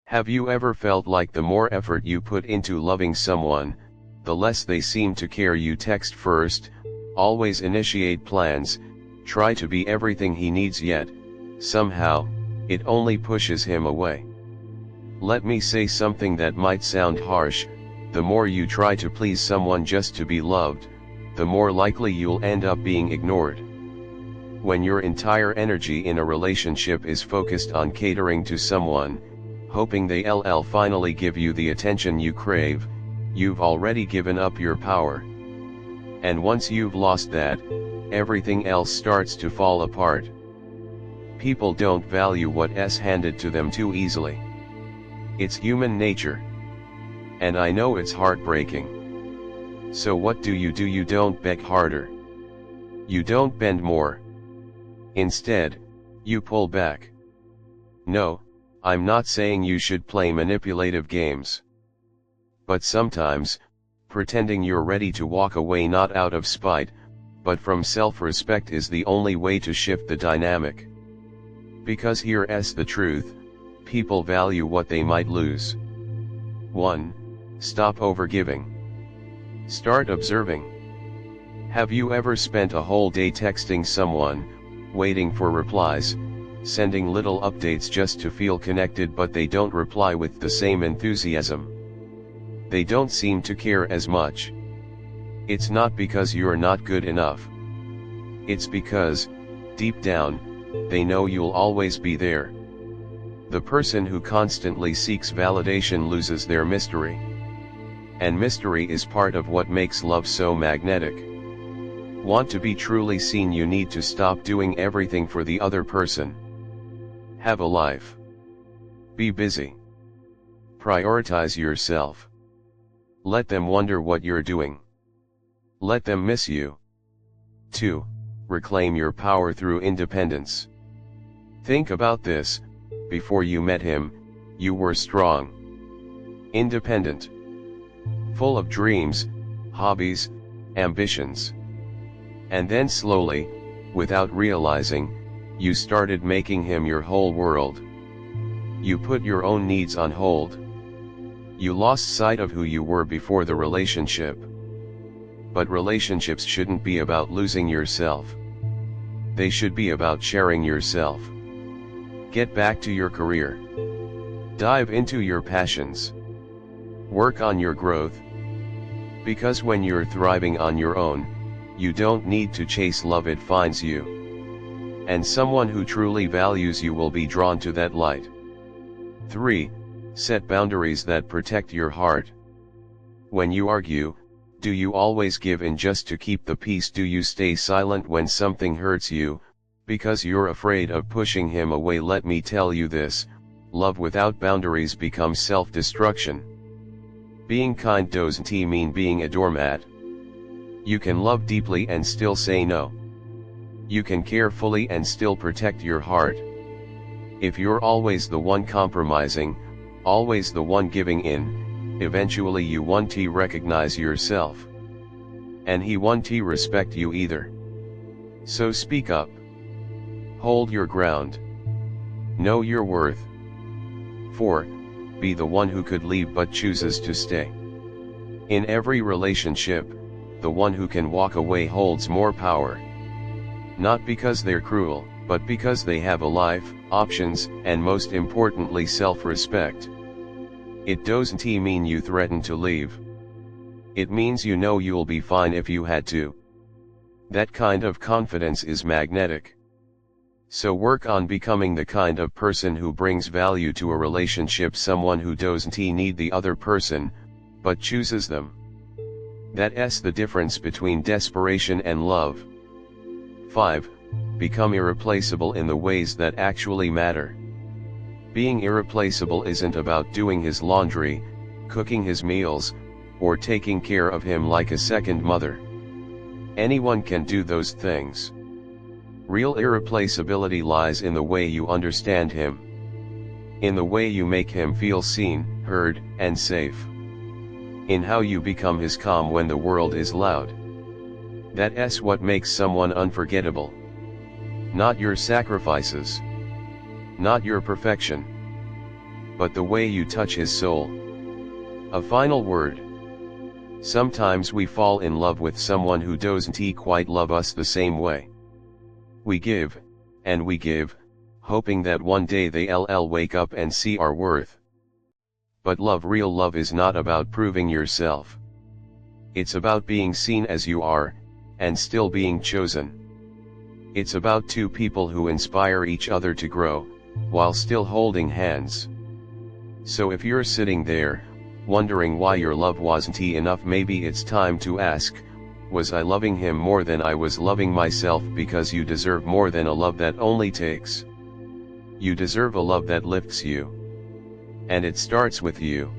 Have you ever felt like the more effort you put into loving someone, the less they seem to care? You text first, always initiate plans, try to be everything he needs, yet, somehow, it only pushes him away. Let me say something that might sound harsh: the more you try to please someone just to be loved, the more likely you'll end up being ignored. When your entire energy in a relationship is focused on catering to someone, hoping they'll finally give you the attention you crave, you've already given up your power. And once you've lost that, everything else starts to fall apart. People don't value what's handed to them too easily. It's human nature. And I know it's heartbreaking. So what do? You don't beg harder. You don't bend more. Instead, you pull back. No, I'm not saying you should play manipulative games. But sometimes, pretending you're ready to walk away not out of spite, but from self-respect, is the only way to shift the dynamic. Because here's the truth: people value what they might lose. 1. Stop overgiving. Start observing. Have you ever spent a whole day texting someone, waiting for replies, sending little updates just to feel connected, but they don't reply with the same enthusiasm? They don't seem to care as much. It's not because you're not good enough. It's because, deep down, they know you'll always be there. The person who constantly seeks validation loses their mystery. And mystery is part of what makes love so magnetic. Want to be truly seen? You need to stop doing everything for the other person. Have a life. Be busy. Prioritize yourself. Let them wonder what you're doing. Let them miss you. 2. Reclaim your power through independence. Think about this: before you met him, you were strong, independent, full of dreams, hobbies, ambitions. And then slowly, without realizing, you started making him your whole world. You put your own needs on hold. You lost sight of who you were before the relationship. But relationships shouldn't be about losing yourself. They should be about sharing yourself. Get back to your career. Dive into your passions. Work on your growth. Because when you're thriving on your own, you don't need to chase love, it finds you. And someone who truly values you will be drawn to that light. 3. Set boundaries that protect your heart. When you argue, do you always give in just to keep the peace? Do you stay silent when something hurts you, because you're afraid of pushing him away? Let me tell you this: love without boundaries becomes self-destruction. Being kind doesn't mean being a doormat. You can love deeply and still say no. You can care fully and still protect your heart. If you're always the one compromising, always the one giving in, eventually you won't recognize yourself. And he won't respect you either. So speak up. Hold your ground. Know your worth. 4. Be the one who could leave but chooses to stay. In every relationship, the one who can walk away holds more power. Not because they're cruel, but because they have a life, options, and most importantly self-respect. It doesn't mean you threaten to leave. It means you know you'll be fine if you had to. That kind of confidence is magnetic. So work on becoming the kind of person who brings value to a relationship, someone who doesn't need the other person, but chooses them. That's the difference between desperation and love. 5. Become irreplaceable in the ways that actually matter. Being irreplaceable isn't about doing his laundry, cooking his meals, or taking care of him like a second mother. Anyone can do those things. Real irreplaceability lies in the way you understand him. In the way you make him feel seen, heard, and safe. In how you become his calm when the world is loud. That's what makes someone unforgettable. Not your sacrifices. Not your perfection. but the way you touch his soul. A final word. Sometimes we fall in love with someone who doesn't quite love us the same way. We give, and we give, hoping that one day they'll wake up and see our worth. But real love is not about proving yourself. It's about being seen as you are, and still being chosen. It's about two people who inspire each other to grow, while still holding hands. So if you're sitting there, wondering why your love wasn't enough, maybe it's time to ask, was I loving him more than I was loving myself? Because you deserve more than a love that only takes. You deserve a love that lifts you. And it starts with you.